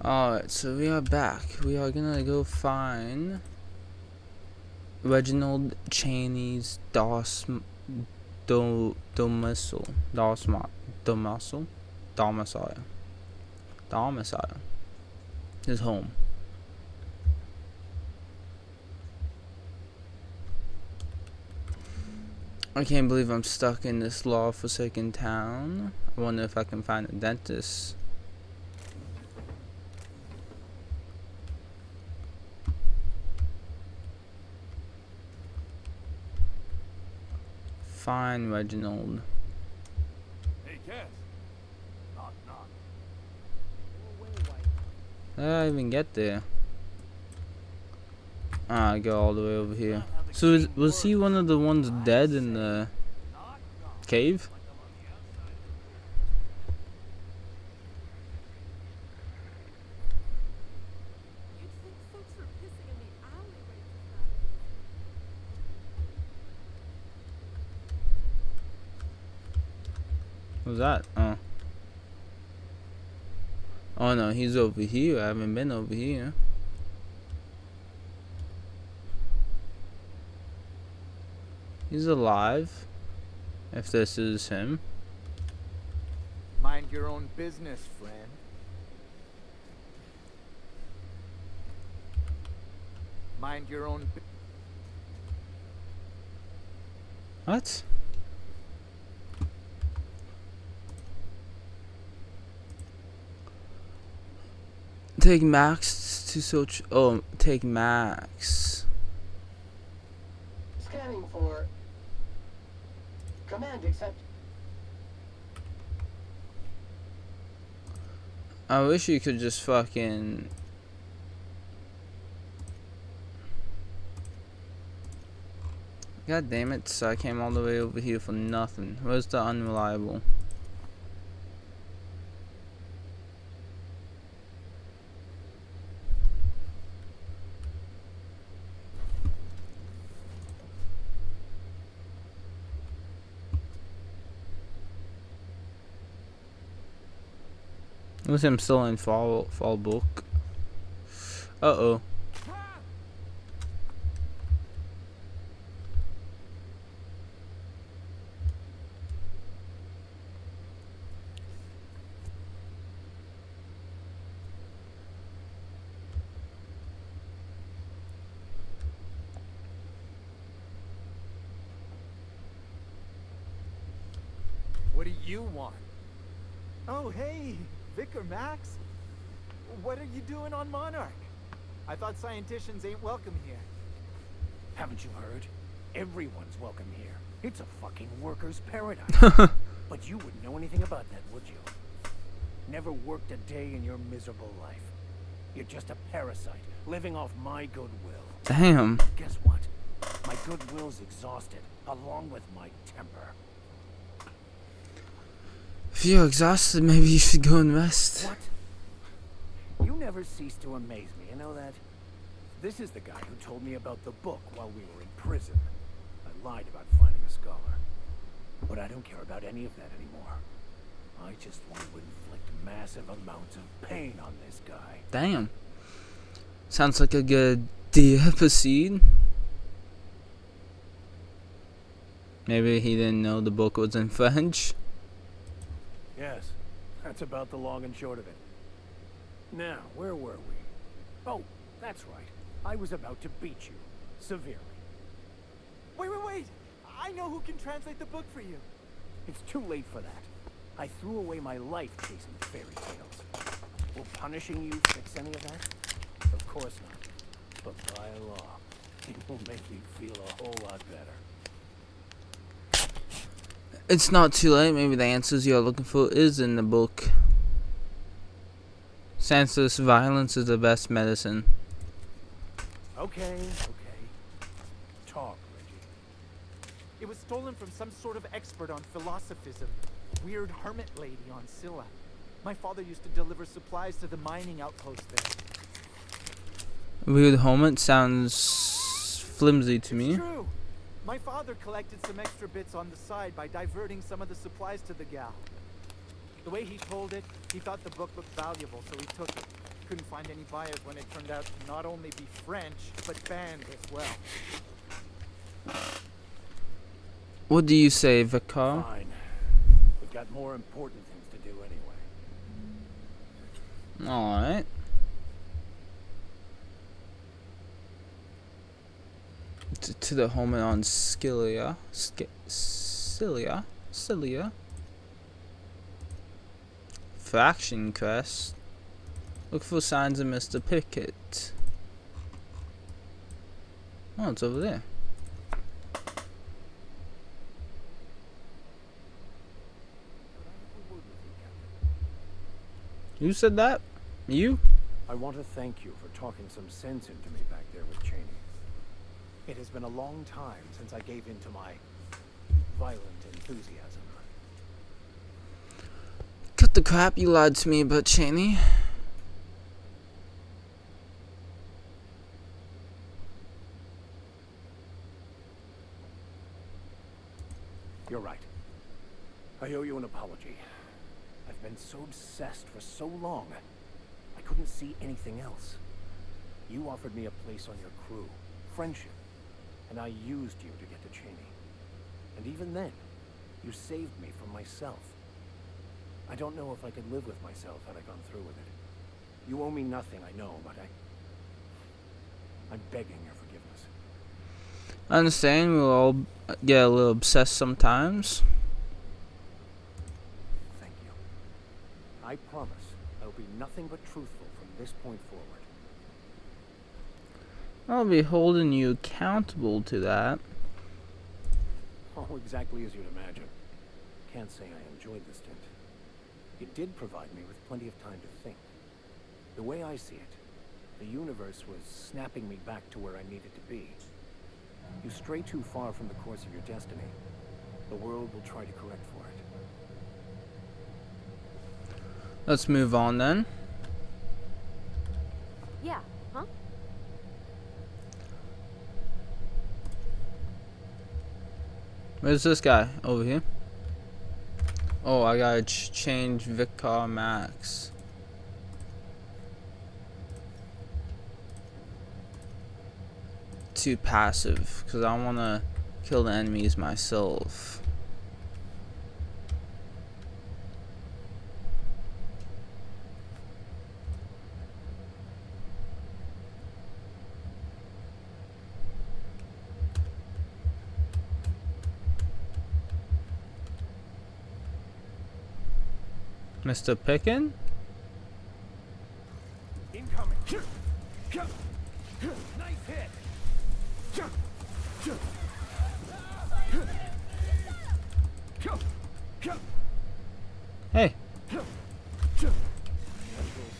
Alright, so we are back. We are gonna go find Reginald Cheney's domicile. Domicile. His home. I can't believe I'm stuck in this law-forsaken town. I wonder if I can find a dentist. Fine, Reginald. Hey, Cass. Knock, knock. How did I even get there? I go all the way over here. So was he one of the ones dead in the cave? What was that? Oh. Oh no, he's over here. I haven't been over here. He's alive. If this is him. Mind your own business, friend. Mind your own What? Take Max to search. Oh, take Max. Scanning for command accept. I wish you could just fucking. God damn it, so I came all the way over here for nothing. Where's the unreliable? Looks like I'm still in fall book. Uh-oh. What do you want? Oh, hey, Vicar Max. What are you doing on Monarch? I thought scienticians ain't welcome here. Haven't you heard? Everyone's welcome here. It's a fucking worker's paradise. But you wouldn't know anything about that, would you? Never worked a day in your miserable life. You're just a parasite, living off my goodwill. Damn. Guess what? My goodwill's exhausted, along with my temper. If you're exhausted, maybe you should go and rest. What? You never cease to amaze me, you know that? This is the guy who told me about the book while we were in prison. I lied about finding a scholar. But I don't care about any of that anymore. I just want to inflict massive amounts of pain on this guy. Damn. Sounds like a good idea. Proceed. Maybe he didn't know the book was in French. Yes, that's about the long and short of it. Now, where were we? Oh, that's right. I was about to beat you. Severely. Wait. I know who can translate the book for you. It's too late for that. I threw away my life chasing fairy tales. Will punishing you fix any of that? Of course not. But by law, it will make me feel a whole lot better. It's not too late. Maybe the answers you're looking for is in the book. Senseless violence is the best medicine. Okay. Talk, Reggie. It was stolen from some sort of expert on philosophism. Weird hermit lady on Scylla. My father used to deliver supplies to the mining outpost there. Weird helmet sounds flimsy to me. It's true. My father collected some extra bits on the side by diverting some of the supplies to the gal. The way he told it, he thought the book looked valuable, so he took it. couldn't find any buyers when it turned out to not only be French, but banned as well. What do you say, Vicar? Fine. We've got more important things to do anyway. Alright. To the home on Scylla. Scylla. Faction quest. Look for signs of Mr. Pickett. Oh, it's over there. Who said that? You? I want to thank you for talking some sense into me back there with Cheney. It has been a long time since I gave in to my violent enthusiasm. Cut the crap you lied to me about Cheney. You're right. I owe you an apology. I've been so obsessed for so long, I couldn't see anything else. You offered me a place on your crew, friendship, and I used you to get to Cheney. And even then, you saved me from myself. I don't know if I could live with myself had I gone through with it. You owe me nothing, I know, but I'm begging your forgiveness. I understand we'll all get a little obsessed sometimes. Thank you. I promise I'll be nothing but truthful from this point forward. I'll be holding you accountable to that. Oh, exactly as you'd imagine. Can't say I enjoyed the stint. It did provide me with plenty of time to think. The way I see it, the universe was snapping me back to where I needed to be. You stray too far from the course of your destiny, the world will try to correct for it. Let's move on then. Yeah, huh? Where's this guy? Over here. Oh, I gotta change Vicar Max. To passive, because I want to kill the enemies myself. Mr. Pickin? Incoming! Nice hit! Hey. Natural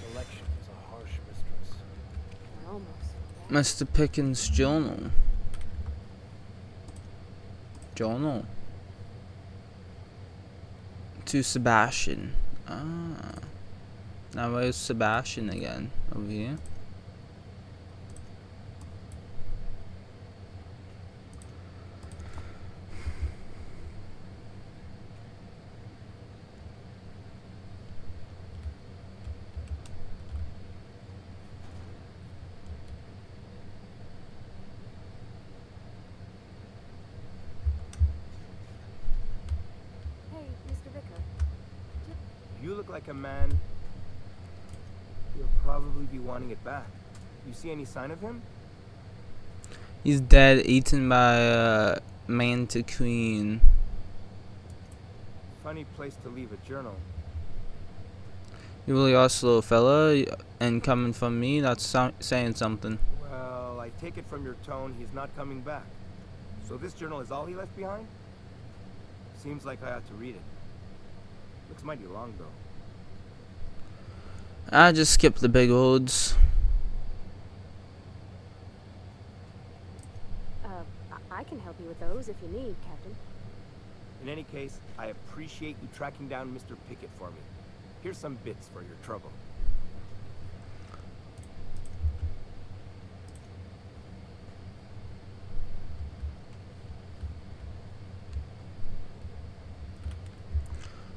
selection is a harsh mistress. Almost. Mr. Pickin's journal. Journal. To Sebastian. Ah. Now where's Sebastian again? Over here. Hey, Mr. Vicar. You look like a man. You'll probably be wanting it back. You see any sign of him? He's dead, eaten by a mantiqueen. Funny place to leave a journal. You really are slow, fella, and coming from me, that's saying something. Well, I take it from your tone he's not coming back. So this journal is all he left behind? Seems like I ought to read it. Looks mighty long, though. I just skip the big words. I can help you with those if you need, Captain. In any case, I appreciate you tracking down Mr. Pickett for me. Here's some bits for your trouble.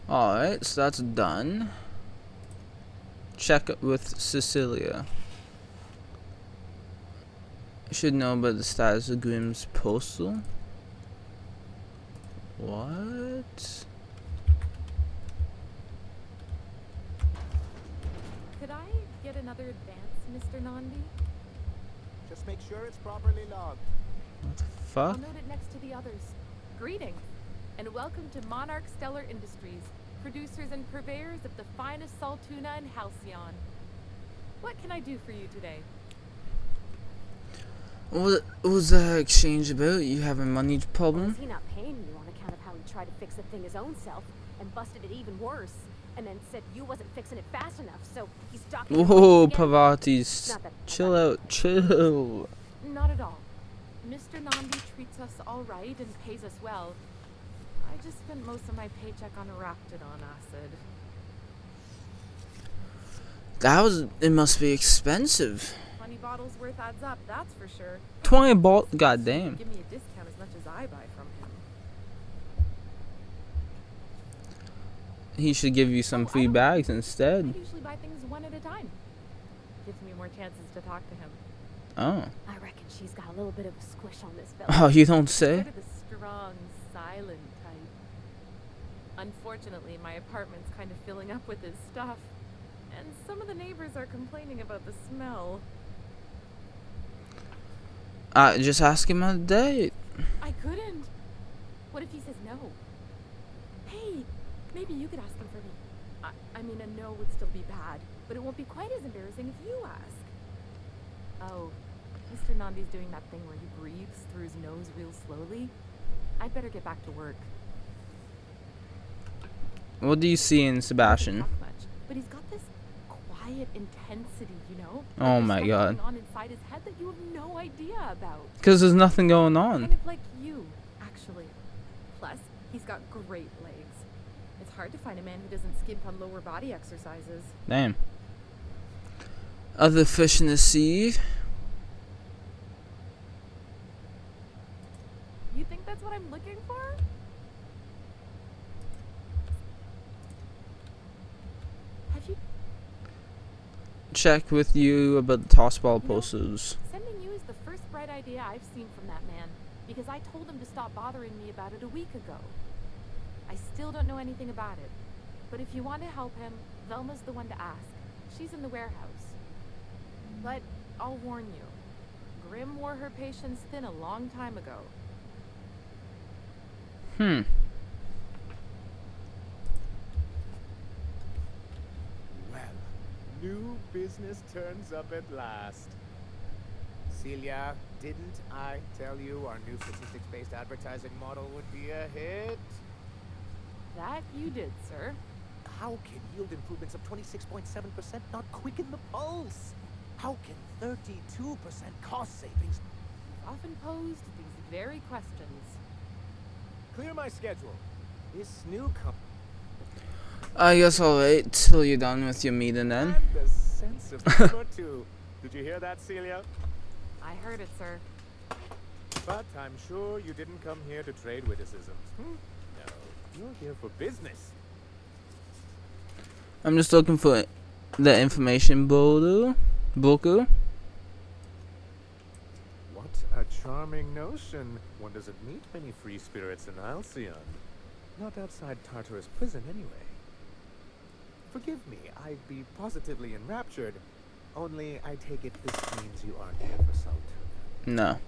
Alright, so that's done. Check with Cecilia. Should know about the status of Grimm's postal. What? Could I get another advance, Mr. Nandi? Just make sure it's properly logged. What the I'll fuck? note it next to the others. Greetings, and welcome to Monarch Stellar Industries, producers and purveyors of the finest salt tuna in Halcyon. What can I do for you today? What was that exchange about? You have a money Was problem? he not paying you on account of how he tried to fix the thing his own self and busted it even worse, and then said you wasn't fixing it fast enough, so he's docking you Whoa, once again? Pavatis. Not that Chill out, chill. Not at all. Mr. Nandi treats us all right and pays us well. I just spent most of my paycheck on Raptidon acid. It must be expensive. 20 bottles worth adds up, that's for sure. 20 ball, goddamn. Give me a discount as much as I buy from him. He should give you some Oh, I free don't- bags I instead. usually buy things one at a time. Gives me more chances to talk to him. Oh. I reckon she's got a little bit of a squish on this fella. Oh, you don't say? Sort of the strong, silent type. Unfortunately, my apartment's kind of filling up with his stuff. And some of the neighbors are complaining about the smell. Just ask him on a date. I couldn't. What if he says no? Hey, maybe you could ask him for me. I mean, a no would still be bad, but it won't be quite as embarrassing if you ask. Oh, Mr. Nandi's doing that thing where he breathes through his nose real slowly. I'd better get back to work. What do you see in He doesn't Sebastian? talk much, but he's got this quiet intensity, you know? Oh Like there's my stuff God. going on inside his head that you have no idea about. Because there's nothing going on. Kind of like you, actually. Plus, he's got great legs. It's hard to find a man who doesn't skimp on lower body exercises. Damn. Other fish in the sea. You think that's what I'm looking for? Have you... Check with you about the toss ball No. posters. Sending you is the first bright idea I've seen from that man, because I told him to stop bothering me about it a week ago. I still don't know anything about it, but if you want to help him, Velma's the one to ask. She's in the warehouse. But I'll warn you, Grimm wore her patience thin a long time ago. Well, new business turns up at last. Celia, didn't I tell you our new statistics-based advertising model would be a hit? That you did, sir. How can yield improvements of 26.7% not quicken the pulse? How can 32% cost savings? You've often posed these very questions. Clear my schedule. This new company I guess I'll wait till you're done with your meeting then. and a sense of humor too. Did you hear that, Celia? I heard it, sir. But I'm sure you didn't come here to trade witticisms. No, you're here for business. I'm just looking for the information boulder. Booker. What a charming notion. One doesn't meet many free spirits in Halcyon. Not outside Tartarus prison, anyway. Forgive me, I'd be positively enraptured. Only I take it this means you aren't here for salt tuna. No.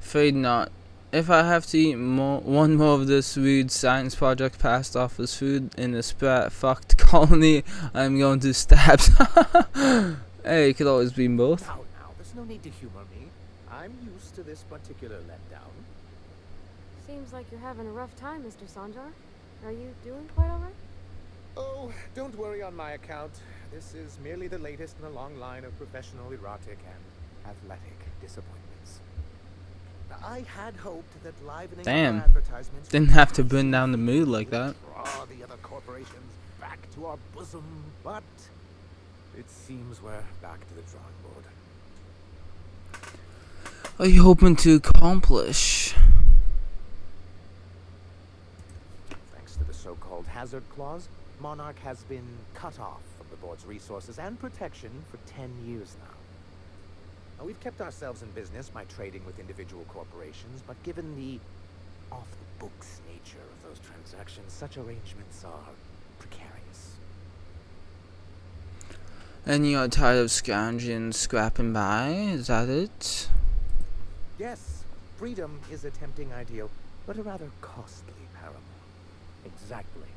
Afraid not. If I have to eat one more of this weird science project passed off as food in a sprat fucked colony, I'm going to stab. Hey, it could always be both. Now, there's no need to humor me. I'm used to this particular letdown. Seems like you're having a rough time, Mr. Sanjar. Are you doing quite alright? Oh, don't worry on my account. This is merely the latest in a long line of professional erotic and athletic disappointments. I had hoped that livening Damn. our advertisements Didn't have to burn down the mood like that. draw the other corporations back to our bosom, but It seems we're back to the drawing board. What are you hoping to accomplish? thanks to the so-called hazard clause, Monarch has been cut off from the board's resources and protection for 10 years now. Now, we've kept ourselves in business by trading with individual corporations, but given the off-the-books nature of those transactions, such arrangements are precarious. And you're tired of scrounging and scrapping by? Is that it? Yes, freedom is a tempting ideal, but a rather costly paramour. Exactly.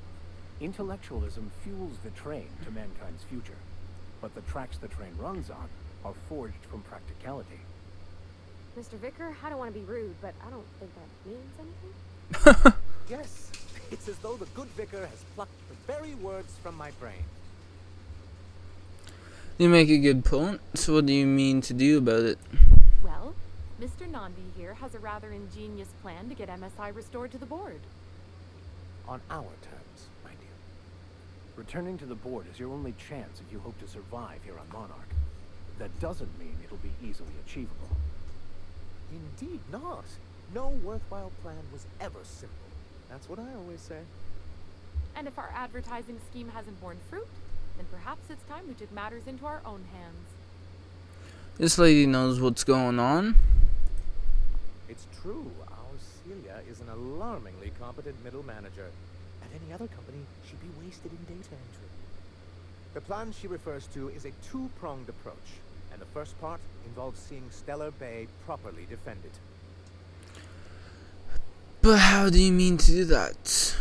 Intellectualism fuels the train to mankind's future, but the tracks the train runs on are forged from practicality. Mr. Vicar, I don't want to be rude, but I don't think that means anything. Yes, it's as though the good vicar has plucked the very words from my brain. You make a good point. So what do you mean to do about it? Well, Mr. Nandi here has a rather ingenious plan to get MSI restored to the board. On our terms, my dear. Returning to the board is your only chance if you hope to survive here on Monarch. That doesn't mean it'll be easily achievable. Indeed not. No worthwhile plan was ever simple. That's what I always say. And if our advertising scheme hasn't borne fruit, then perhaps it's time we took matters into our own hands. This lady knows what's going on. It's true. Our Celia is an alarmingly competent middle manager. At any other company, she'd be wasted in data entry. The plan she refers to is a two-pronged approach, and the first part involves seeing Stellar Bay properly defended. But how do you mean to do that?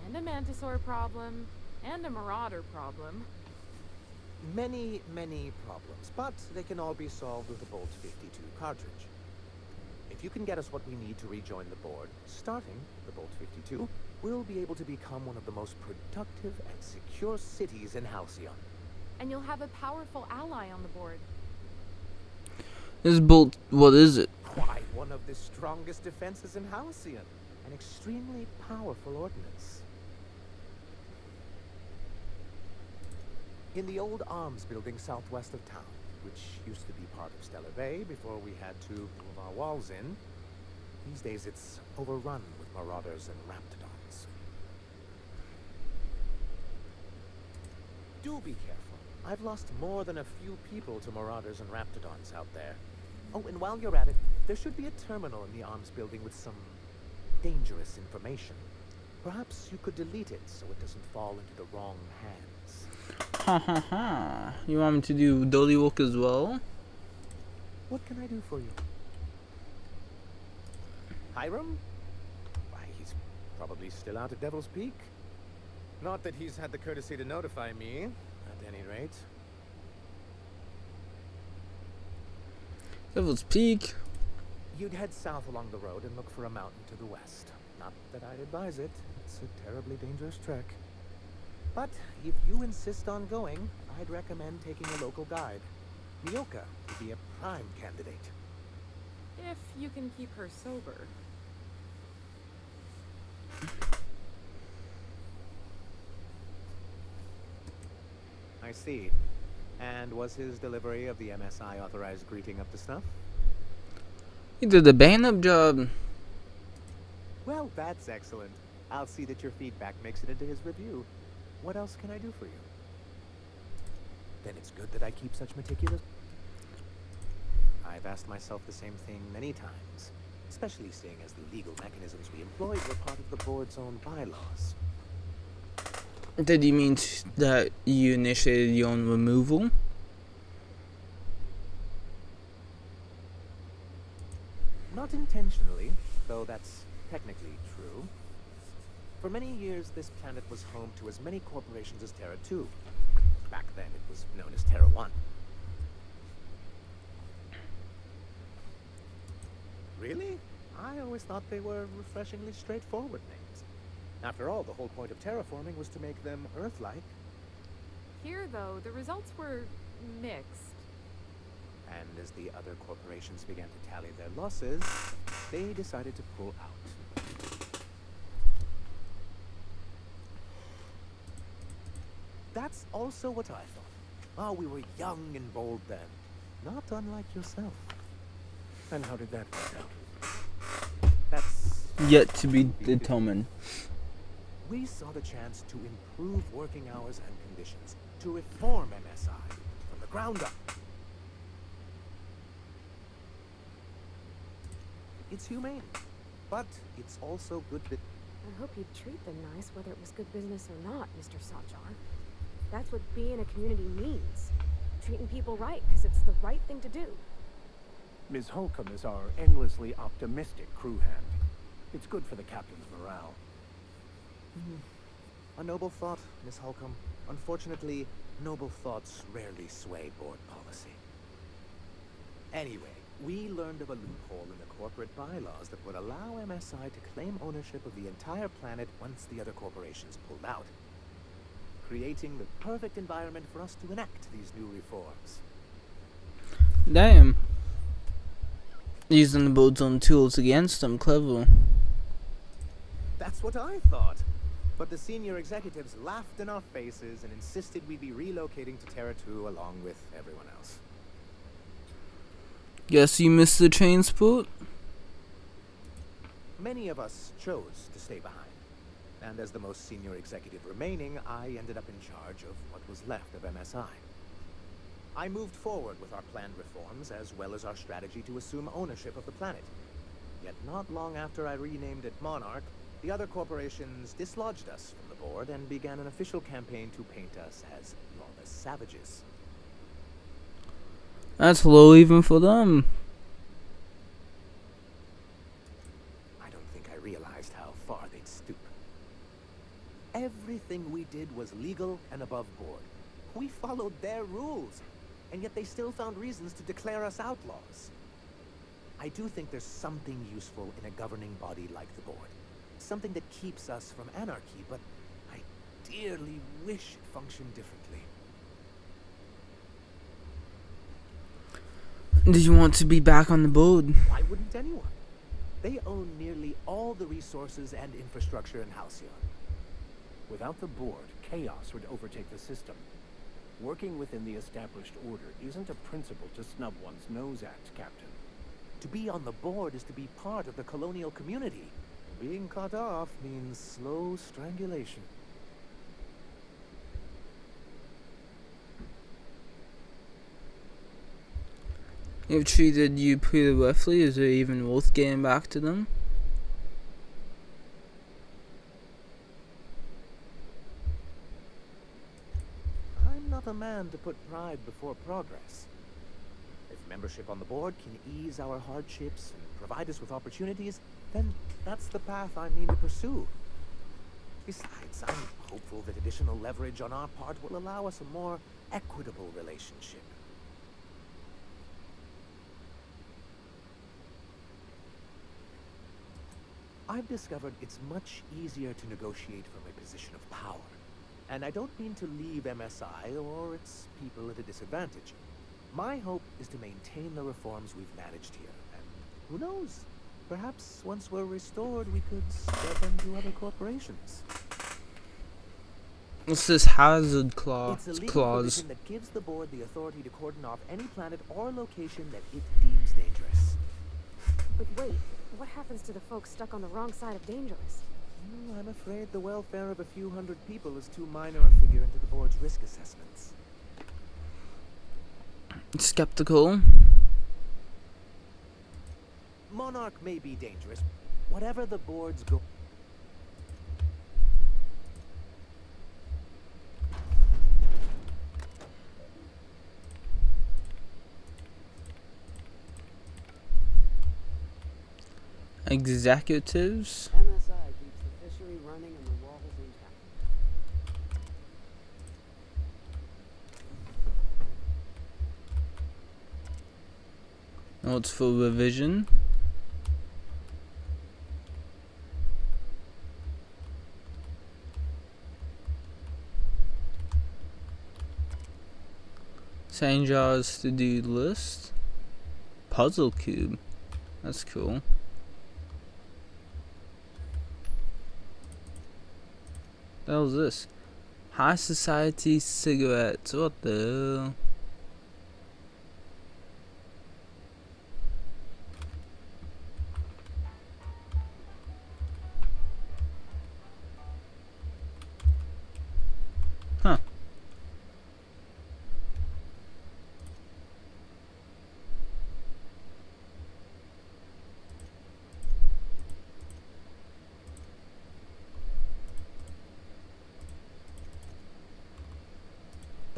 And a Mantisaur problem, and a Marauder problem. Many, many problems, but they can all be solved with a Bolt 52 cartridge. If you can get us what we need to rejoin the board, starting the Bolt 52, we'll be able to become one of the most productive and secure cities in Halcyon. And you'll have a powerful ally on the board. This bolt, what is it? Why, one of the strongest defenses in Halcyon. An extremely powerful ordnance. In the old arms building southwest of town, which used to be part of Stellar Bay before we had to move our walls in, these days it's overrun with marauders and raptidons. Do be careful. I've lost more than a few people to marauders and raptidons out there. Oh, and while you're at it, there should be a terminal in the arms building with some dangerous information. Perhaps you could delete it so it doesn't fall into the wrong hands. Ha ha ha. You want me to do Dollywalk as well? What can I do for you? Hiram? Why, he's probably still out at Devil's Peak. Not that he's had the courtesy to notify me, at any rate. Devil's Peak. You'd head south along the road and look for a mountain to the west. Not that I'd advise it. It's a terribly dangerous trek. But if you insist on going, I'd recommend taking a local guide. Mioka would be a prime candidate. If you can keep her sober. I see. And was his delivery of the MSI authorized greeting up to snuff? He did a bang-up job. Well, that's excellent. I'll see that your feedback makes it into his review. What else can I do for you? Then it's good that I keep such meticulous... I've asked myself the same thing many times, especially seeing as the legal mechanisms we employed were part of the board's own bylaws. Did you mean that you initiated your own removal? Not intentionally, though that's technically true. For many years, this planet was home to as many corporations as Terra 2. Back then, it was known as Terra 1. Really? I always thought they were refreshingly straightforward names. After all, the whole point of terraforming was to make them Earth-like. Here, though, the results were mixed. And as the other corporations began to tally their losses, they decided to pull out. That's also what I thought. Oh, we were young and bold then. Not unlike yourself. And how did that work out? That's... Yet to be determined. we saw the chance to improve working hours and conditions, to reform MSI from the ground up. It's humane, but it's also good business. I hope you'd treat them nice, whether it was good business or not, Mr. Sawjar. That's what being a community means. Treating people right, because it's the right thing to do. Ms. Holcomb is our endlessly optimistic crew hand. It's good for the captain's morale. A noble thought, Miss Holcomb. Unfortunately, noble thoughts rarely sway board policy. Anyway, we learned of a loophole in the corporate bylaws that would allow MSI to claim ownership of the entire planet once the other corporations pulled out, creating the perfect environment for us to enact these new reforms. Damn. Using the board's own tools against them, clever. That's what I thought. But the senior executives laughed in our faces and insisted we'd be relocating to Terra 2 along with everyone else. Guess you missed the transport? Many of us chose to stay behind. And as the most senior executive remaining, I ended up in charge of what was left of MSI. I moved forward with our planned reforms, as well as our strategy to assume ownership of the planet. Yet not long after I renamed it Monarch, the other corporations dislodged us from the board and began an official campaign to paint us as lawless savages. That's low even for them. I don't think I realized how far they'd stoop. Everything we did was legal and above board. We followed their rules, and yet they still found reasons to declare us outlaws. I do think there's something useful in a governing body like the board. Something that keeps us from anarchy, but I dearly wish it functioned differently. Did you want to be back on the board? Why wouldn't anyone? They own nearly all the resources and infrastructure in Halcyon. Without the board, chaos would overtake the system. Working within the established order isn't a principle to snub one's nose at, Captain. To be on the board is to be part of the colonial community. Being cut off means slow strangulation. They've treated you pretty roughly. Is it even worth getting back to them? I'm not a man to put pride before progress. If membership on the board can ease our hardships and provide us with opportunities, then that's the path I mean to pursue. Besides, I'm hopeful that additional leverage on our part will allow us a more equitable relationship. I've discovered it's much easier to negotiate from a position of power. And I don't mean to leave MSI or its people at a disadvantage. My hope is to maintain the reforms we've managed here. And who knows? Perhaps once we're restored, we could spread them to other corporations. What's this hazard It's a legal clause? provision that gives the board the authority to cordon off any planet or location that it deems dangerous. But wait, what happens to the folks stuck on the wrong side of dangerous? I'm afraid the welfare of a few hundred people is too minor a figure into the board's risk assessments. Skeptical. Monarch may be dangerous. Whatever the board's goal. Executives. MSI keeps the fishery running and the walls intact. Notes for revision. Sanjar's to-do list. Puzzle cube. That's cool. What the hell is this? High society cigarettes. What the hell?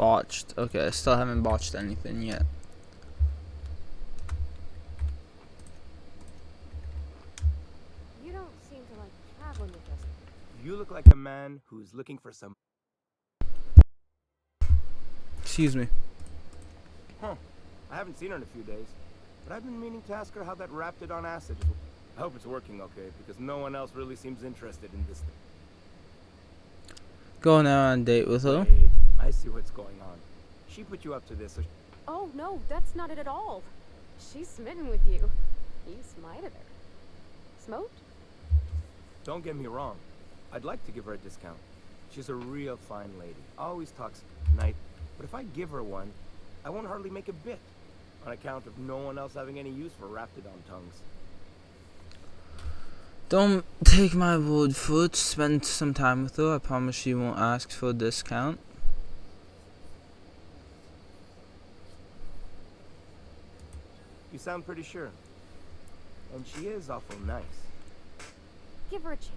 Botched. Okay, I still haven't botched anything yet. You don't seem to like traveling with us. You look like a man who's looking for some. Excuse me. Huh. I haven't seen her in a few days, but I've been meaning to ask her how that Raptidon acid is. I hope it's working okay, because no one else really seems interested in this thing. Going out on a date with her. Wait, I see what's going on. She put you up to this, so Oh, no, that's not it at all. She's smitten with you. You smited her. Smoked? don't get me wrong. I'd like to give her a discount. She's a real fine lady. Always talks nice. But if I give her one, I won't hardly make a bit, on account of no one else having any use for Raptidon tongues. Don't take my word for it. Spend some time with her. I promise she won't ask for a discount. You sound pretty sure. And she is awful nice. Give her a chance.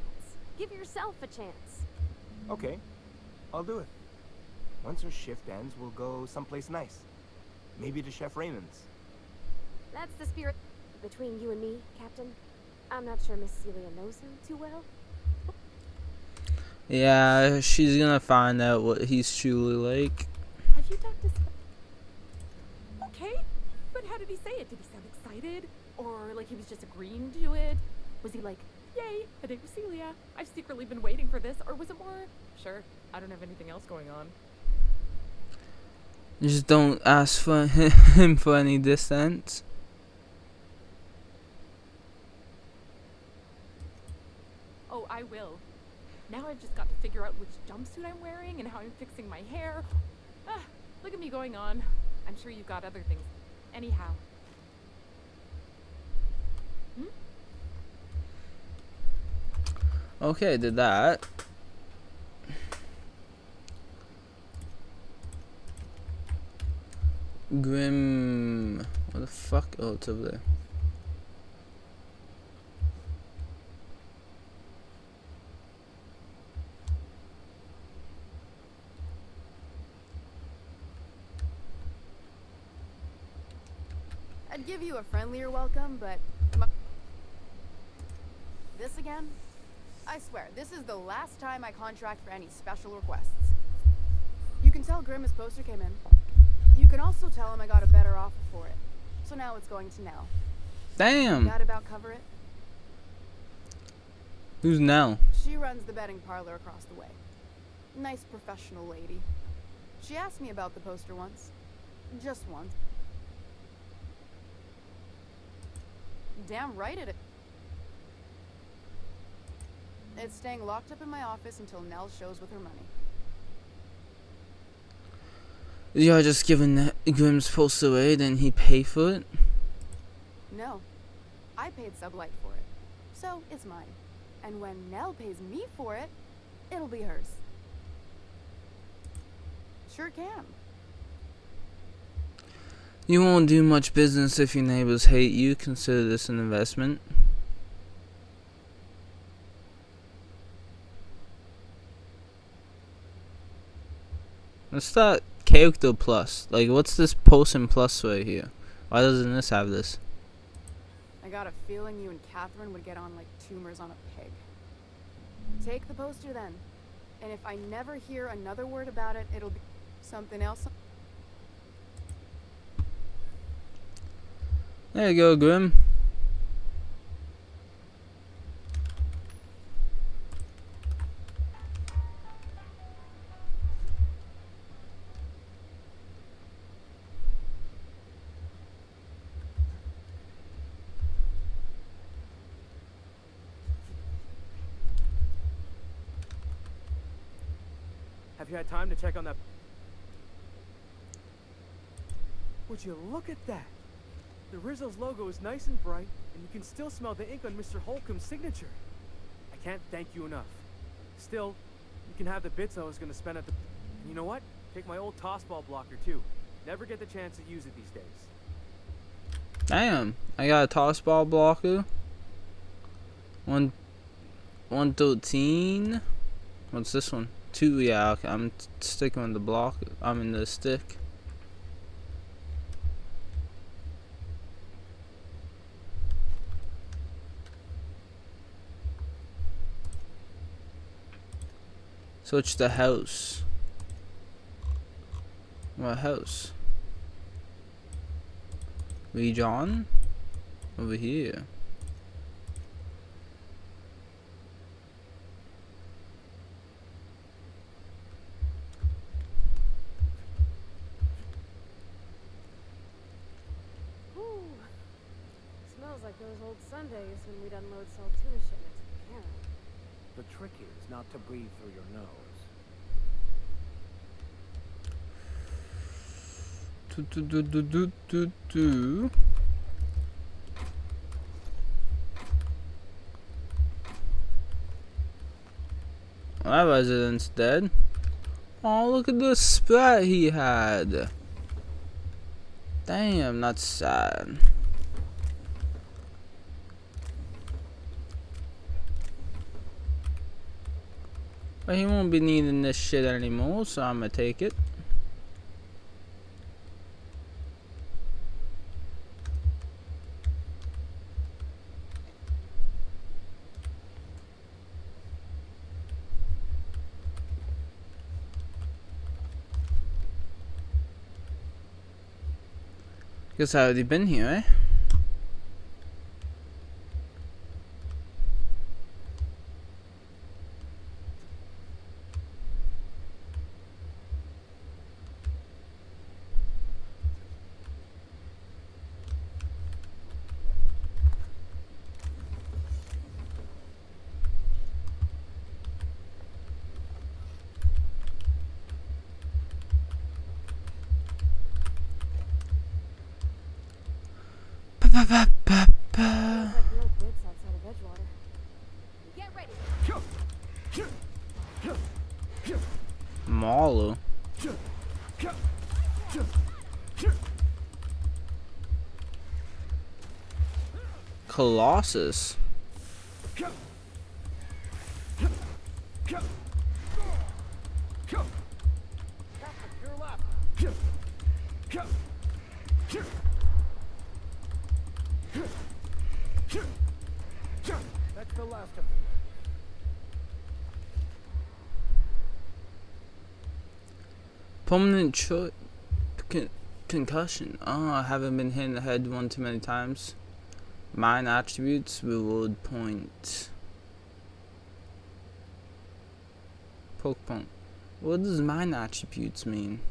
Give yourself a chance. Okay, I'll do it. Once her shift ends, we'll go someplace nice. Maybe to Chef Raymond's. That's the spirit. Between you and me, Captain, I'm not sure Miss Celia knows him too well. Yeah, she's gonna find out what he's truly like. Have you talked to Okay, but how did he say it? Did he sound excited? Or like he was just agreeing to it? Was he like, yay, a date with Celia. I've secretly been waiting for this. Or was it more, sure, I don't have anything else going on. Just don't ask for him for any distance. Oh, I will. Now I've just got to figure out which jumpsuit I'm wearing and how I'm fixing my hair. Ah, look at me going on. I'm sure you've got other things. Anyhow. Okay, did that. Grim. What the fuck? Oh, it's over there. I'd give you a friendlier welcome, but... This again? I swear, this is the last time I contract for any special requests. You can tell Grimm his poster came in. You can also tell him I got a better offer for it. So now it's going to Nell. Damn. That about cover it? Who's Nell? She runs the betting parlor across the way. Nice professional lady. She asked me about the poster once. Just once. Damn right it is. It's staying locked up in my office until Nell shows with her money. You're just giving Grimm's poster away, then he pay for it? No. I paid Sublight for it. So, it's mine. And when Nell pays me for it, it'll be hers. Sure can. You won't do much business if your neighbors hate you. Consider this an investment. What's that character plus? Like, what's this potion plus right here? Why doesn't this have this? I got a feeling you and Catherine would get on like tumors on a pig. Take the poster then. And if I never hear another word about it, it'll be something else. There you go, Grim. Have you had time to check on that? Would you look at that? The Rizzo's logo is nice and bright, and you can still smell the ink on Mr. Holcomb's signature. I can't thank you enough. Still, you can have the bits I was going to spend at the... And you know what? Take my old tossball blocker, too. Never get the chance to use it these days. Damn, I got a toss ball blocker. 113. What's this one? 2, yeah, okay, I'm sticking with the block. I'm in the stick. Switch the house. What house? We John? Over here. Whew. Smells like those old Sundays when we'd unload salt tuna shipments at Cannon. The trick is not to breathe through your nose. Do. That resident's dead. Oh, look at the splat he had. Damn, that's sad. But he won't be needing this shit anymore, so I'm gonna take it. Guess I already been here, eh? Smells like the old bits outside of Edgewater. Get ready. Marlo. Colossus. That's the last of them. Permanent concussion. Oh, I haven't been hit in the head one too many times. Mine attributes, reward point. Poke point. What does mine attributes mean?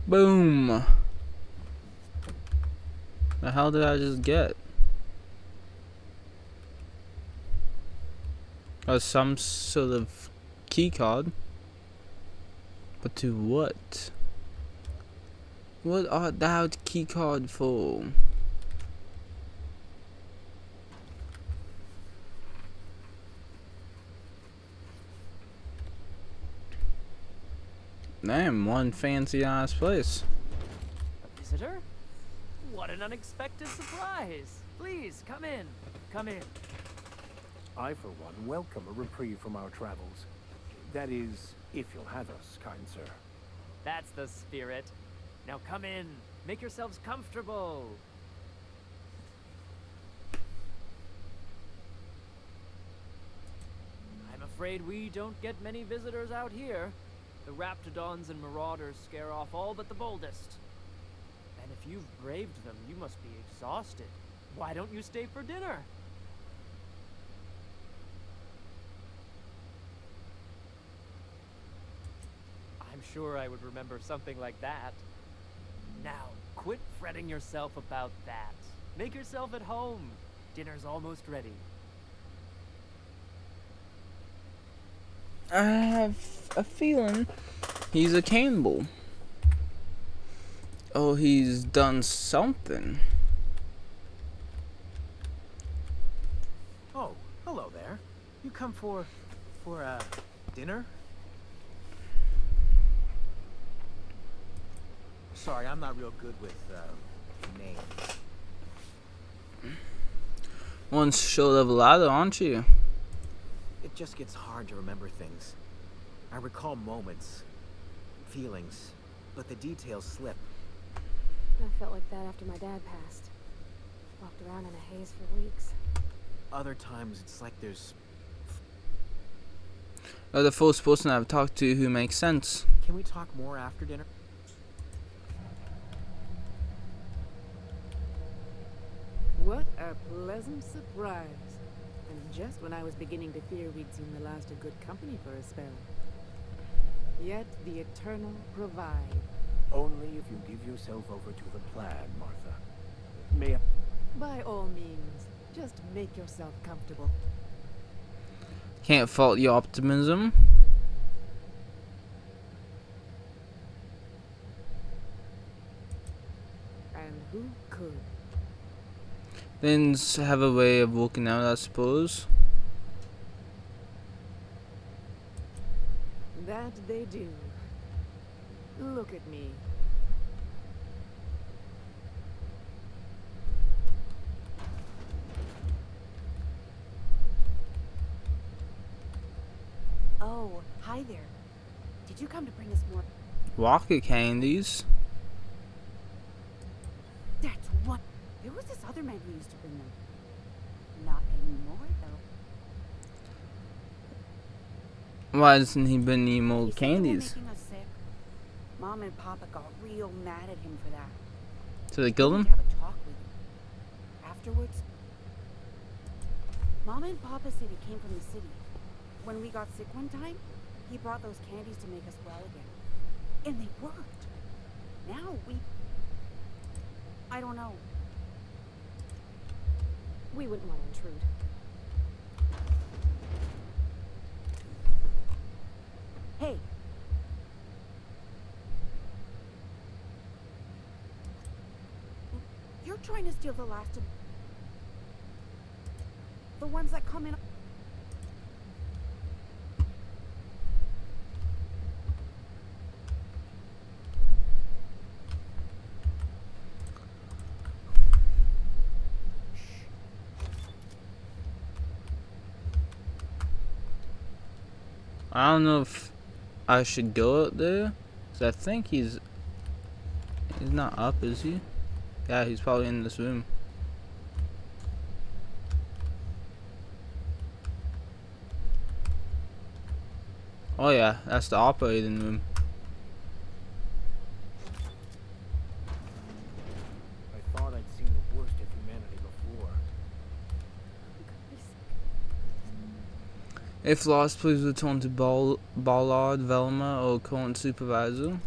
Boom. The hell did I just get? Some sort of key card. But to what? What art thou key card for? Damn, one fancy ass place. A visitor? What an unexpected surprise! Please, come in. Come in. I, for one, welcome a reprieve from our travels. That is, if you'll have us, kind sir. That's the spirit. Now come in. Make yourselves comfortable. I'm afraid we don't get many visitors out here. The raptidons and marauders scare off all but the boldest. And if you've braved them, you must be exhausted. Why don't you stay for dinner? I'm sure I would remember something like that. Now, quit fretting yourself about that. Make yourself at home. Dinner's almost ready. I have a feeling he's a cannibal. Oh, he's done something. Oh, hello there. You come for dinner? Sorry, I'm not real good with, names. One show level ladder, aren't you? It just gets hard to remember things. I recall moments, feelings, but the details slip. I felt like that after my dad passed. Walked around in a haze for weeks. Other times, it's like there's... You're the first person I've talked to who makes sense. Can we talk more after dinner? What a pleasant surprise. And just when I was beginning to fear we'd seen the last of good company for a spell. Yet the Eternal provide. Only if you give yourself over to the plan, Martha. May I... By all means, just make yourself comfortable. Can't fault your optimism. And who could? Things have a way of working out, I suppose. That they do. Look at me. Oh, hi there. Did you come to bring us more? Rocket candies. That's what. There was this other man who used to bring them. Not anymore, though. Why hasn't he been any more He said they were candies? making us sick. Mom and Papa got real mad at him for that. So they killed We him? need to have a talk with him. Afterwards, Mom and Papa said he came from the city. When we got sick one time, he brought those candies to make us well again. And they worked. Now I don't know. We wouldn't want to intrude. Hey. You're trying to steal the last of... the ones that come in... I don't know if I should go out there. 'Cause I think he's not up, is he? Yeah, he's probably in this room. Oh yeah, that's the operating room. I thought I'd seen the worst of humanity before. If lost, please return to Ballard, Velma, or current supervisor.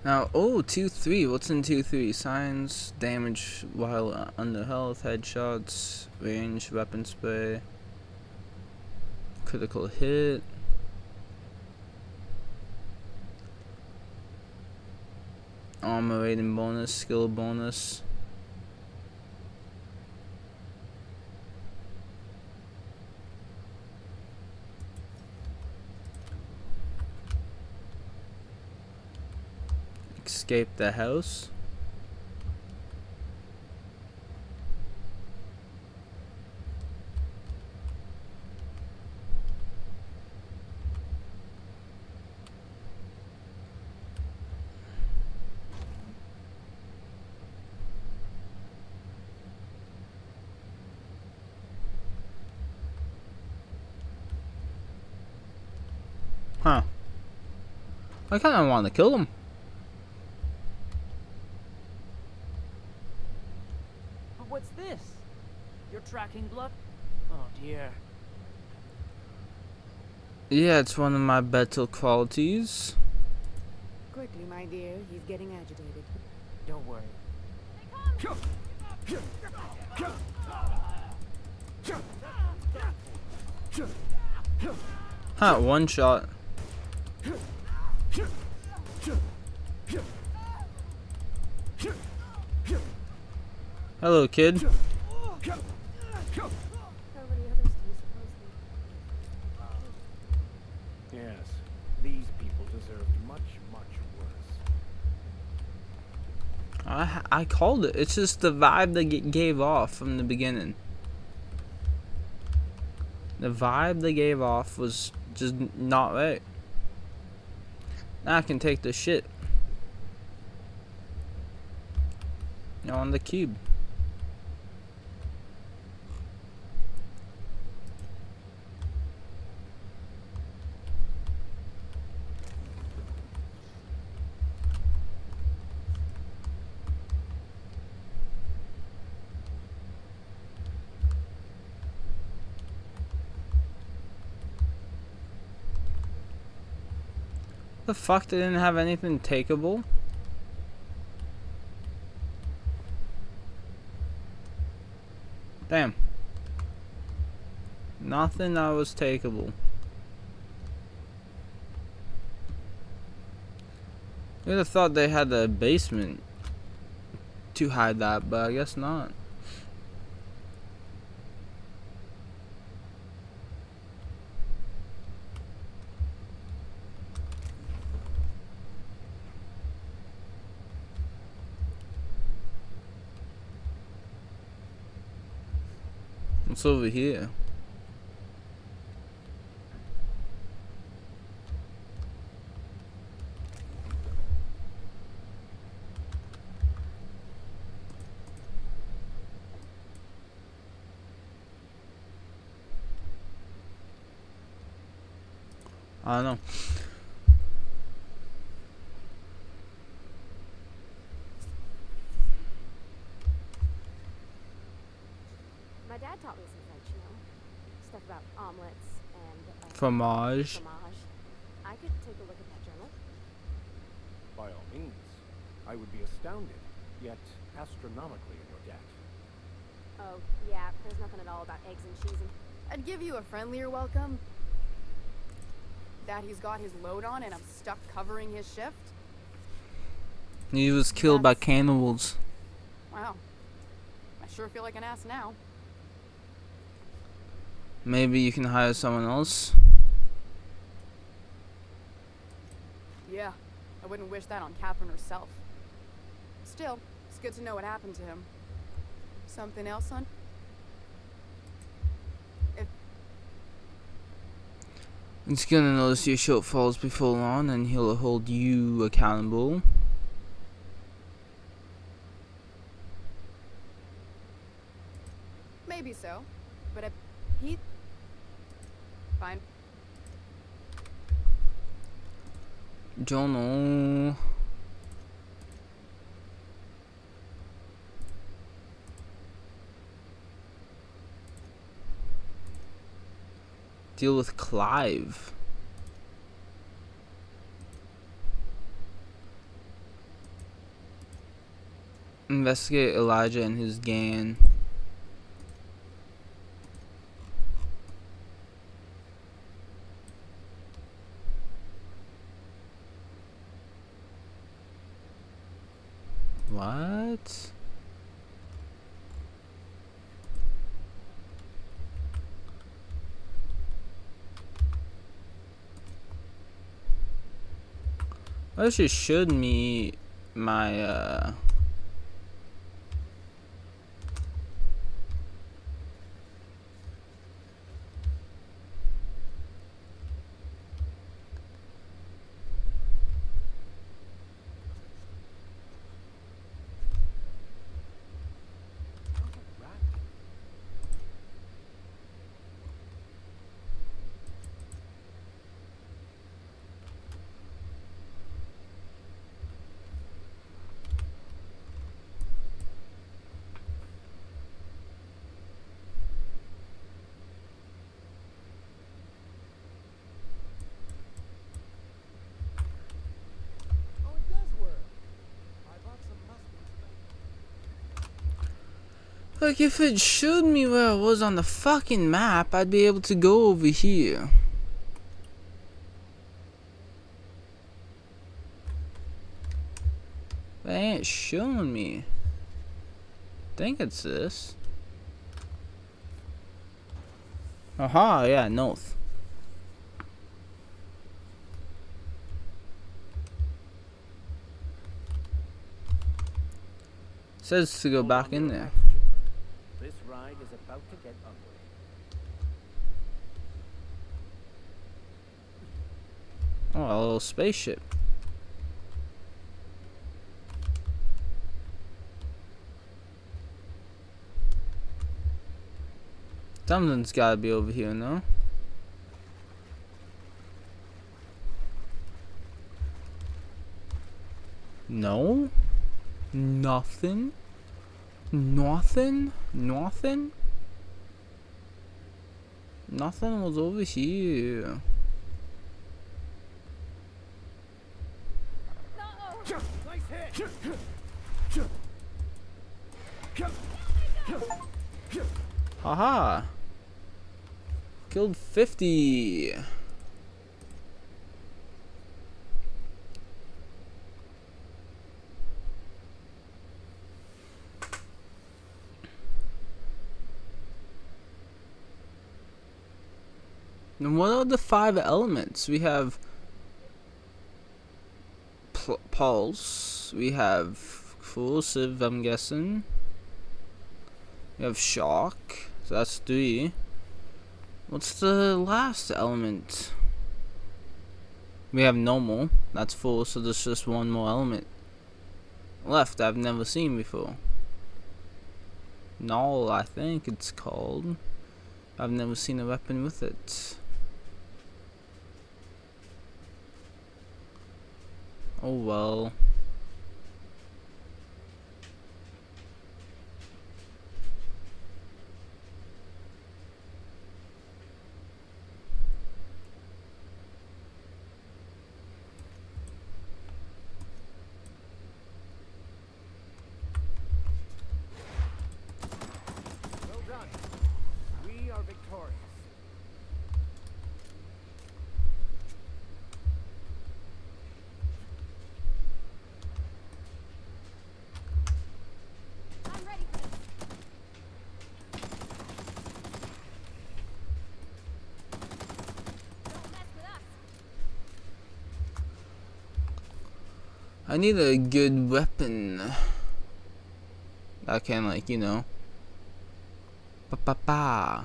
Now, oh, 2-3. What's in 2-3? Signs, damage while under health, headshots, range, weapon spray, critical hit. Armor rating bonus, skill bonus. Escape the house. Huh. I kinda wanna kill him. But what's this? You're tracking blood? Oh dear. Yeah, it's one of my better qualities. Quickly, my dear. He's getting agitated. Don't worry. Huh, one shot. Hello, kid. How many others do you suppose they... Yes, these people deserved much, much worse. I called it. It's just the vibe they gave off from the beginning. The vibe they gave off was just not right. Now I can take the shit. Now on the cube. The fuck, they didn't have anything takeable? Damn. Nothing that was takeable. You'd have thought they had a basement to hide that, but I guess not. What's over here? I don't know. My dad taught me some French, you know? Stuff about omelets and, Fromage. fromage. I could take a look at that journal. By all means. I would be astounded, yet astronomically in your debt. Oh, yeah, there's nothing at all about eggs and cheese and... I'd give you a friendlier welcome. That he's got his load on and I'm stuck covering his shift. He was killed by That's- cannibals. Wow. I sure feel like an ass now. Maybe you can hire someone else. Yeah, I wouldn't wish that on Catherine herself. Still, it's good to know what happened to him. Something else, son? He's gonna notice your shortfalls before long, and he'll hold you accountable. Maybe so, but he... Fine. Jono. Deal with Clive. Investigate Elijah and his gang. What? I actually should meet my Like, if it showed me where I was on the fucking map, I'd be able to go over here. But it ain't showing me. I think it's this. Aha, yeah, north. Says to go back in there. This ride is about to get ugly. Oh, a little spaceship. Something's gotta be over here, no? No? Nothing? Nothing? Nothing? Nothing was over here. Nice hit. Haha! Killed 50! And what are the 5 elements? We have pulse, we have explosive, I'm guessing. We have shock, so that's 3. What's the last element? We have normal, that's 4, so there's just 1 more element left I've never seen before. Null, I think it's called. I've never seen a weapon with it. Oh well. Well done. We are victorious. I'm ready for this. Don't mess with us. I need a good weapon. I can, like, you know. Pa.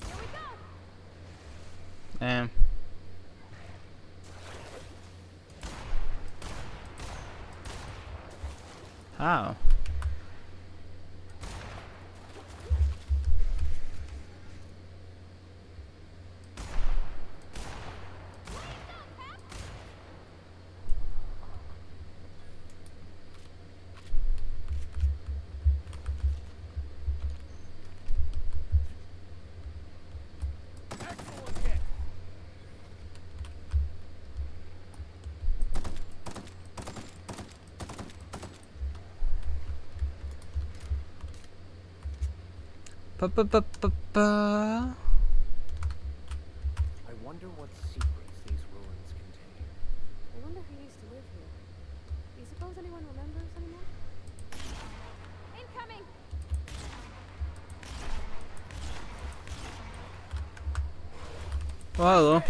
Here we go. How? Excellent hit. Pa. I wonder what secrets these ruins contain. I wonder who used to live here. Do you suppose anyone remembers anymore? Incoming. Oh, hello.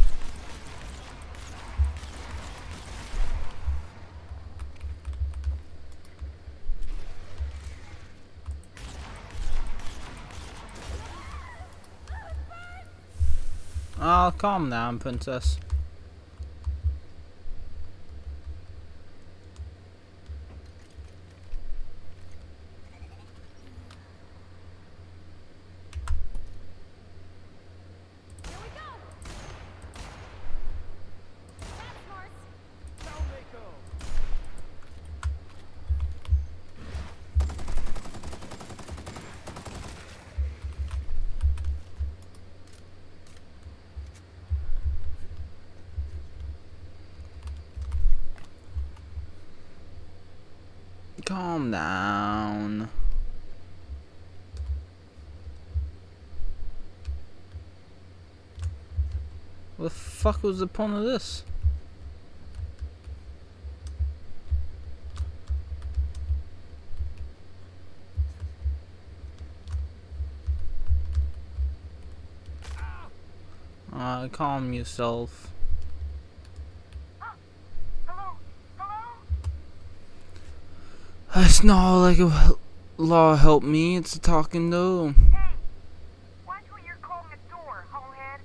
Oh, calm down, princess. calm down. What the fuck was the point of this? Calm yourself. It's not like a law help me, it's a talking though. Watch what you're calling a door, holehead.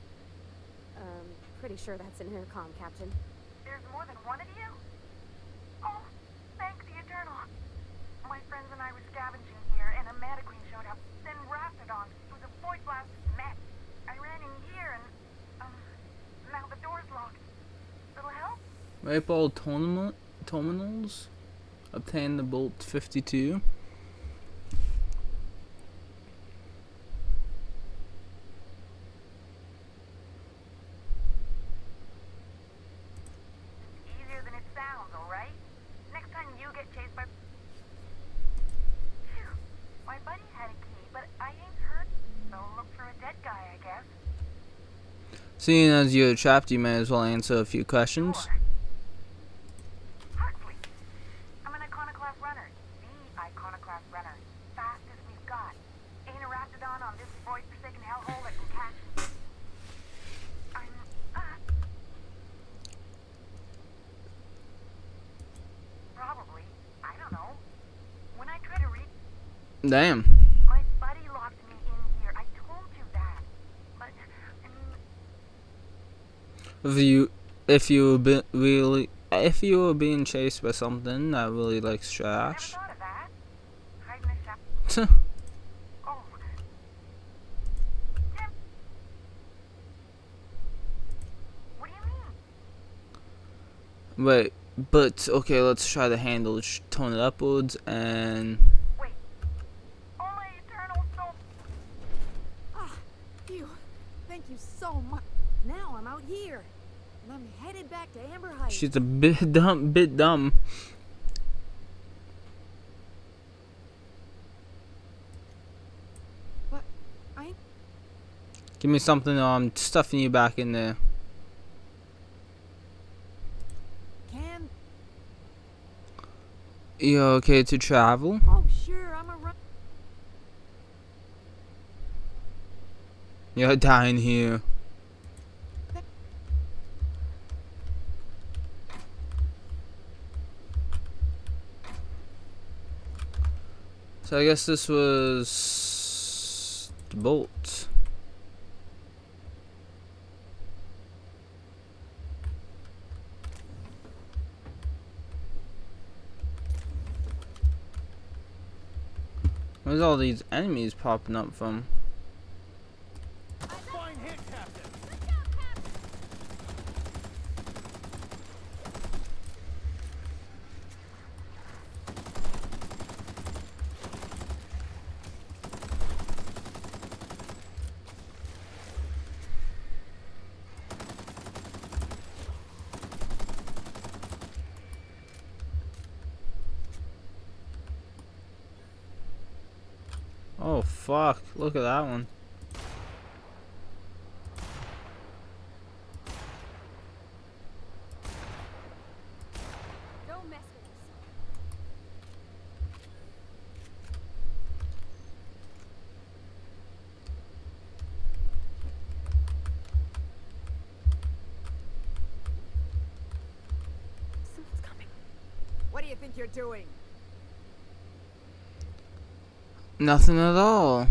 Pretty sure that's an intercom, Captain. There's more than one of you? Oh, thank the Eternal. My friends and I were scavenging here, and a Meta Queen showed up, then Raptidon. It was a void blast mess. I ran in here, and, now the door's locked. Little help? Rape all terminals. Obtain the Bolt 52. Easier than it sounds, alright? Next time you get chased by... Phew. My buddy had a key, but I ain't hurt, so look for a dead guy, I guess. Seeing as you're trapped, you may as well answer a few questions. Sure. Huxley. I'm an Iconoclast runner. The Iconoclast runner. Fastest we've got. Ain't a Raptidon on this void-forsaken hellhole that can catch me. I'm, probably. I don't know. When I try to read... Damn. My buddy locked me in here. I told you that. But, I mean... If you were being chased by something that really likes Never trash. thought of that. Hide in the shadows. Oh. Tim. What do you mean? Wait, but okay, let's try the handle. Tone it upwards and Wait. Oh my eternal soul. Ah, phew. Thank you so much. Now I'm out here. And I'm headed back to Amber Heights. she's a bit dumb. But I... Give me something or I'm stuffing you back in there. Can... You okay to travel? Oh, sure, I'm a run... You're dying here. So I guess this was the bolt. Where's all these enemies popping up from? Fine hit, Captain. Oh fuck, look at that one. Don't mess with us. Someone's coming. What do you think you're doing? Nothing at all.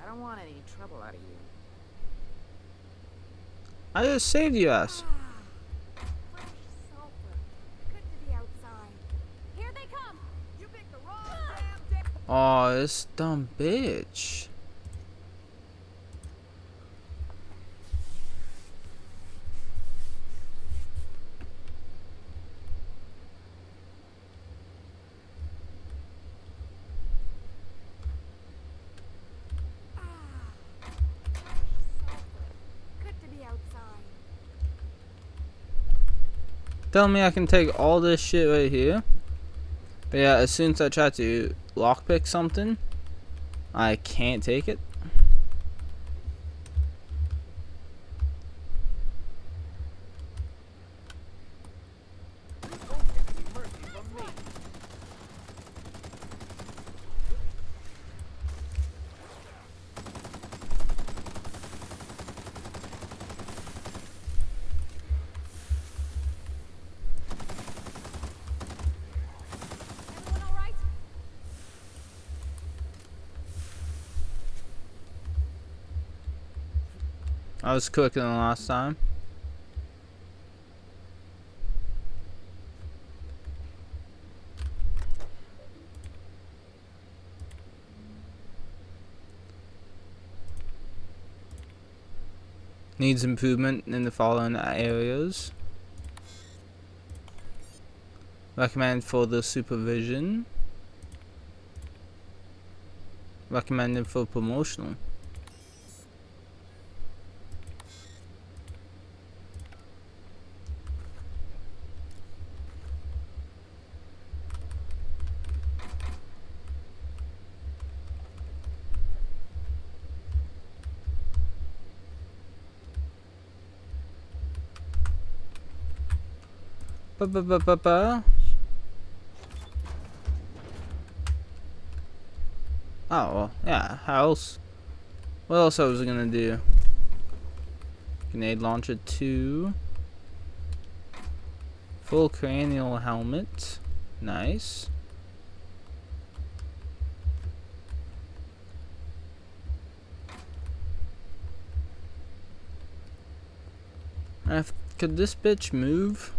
I don't want any trouble out of you. I just saved you ass. Fresh sulfur. Good to be outside. Here they come. You picked the wrong damn day. Oh, this dumb bitch. Good to be outside. Tell me I can take all this shit right here. But yeah, as soon as I try to lockpick something, I can't take it. Everyone all right? I was quicker than last time. Needs improvement in the following areas. Recommend for the supervision. Recommended for promotional. Ba-ba-ba-ba-ba. Oh, well, yeah, how else? What else I was gonna do? Grenade launcher 2. Full cranial helmet. Nice. Could this bitch move?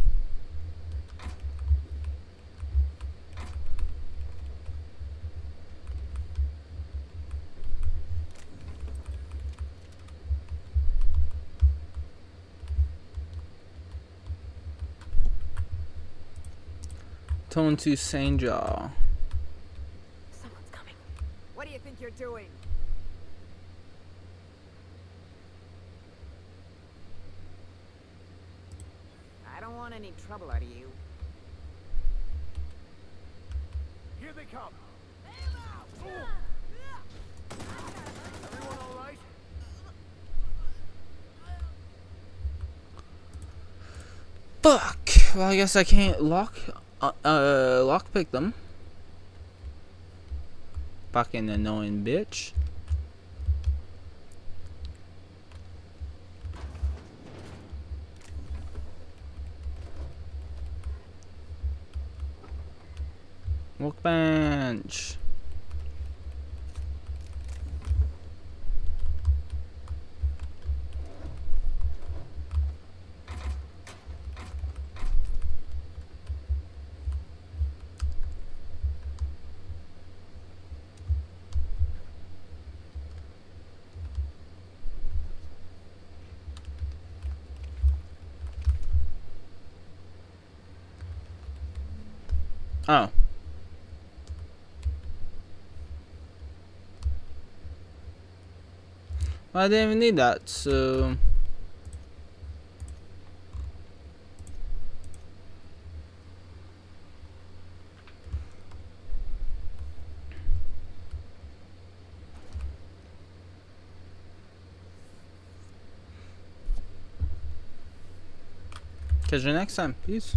Tone to Saint-Jaw. Someone's coming. What do you think you're doing? I don't want any trouble out of you. Here they come. Everyone all right? Fuck. Well, I guess I can't lockpick them. Fucking annoying bitch. Workbench. Oh. Well, I didn't even need that, so... Catch you next time. Peace.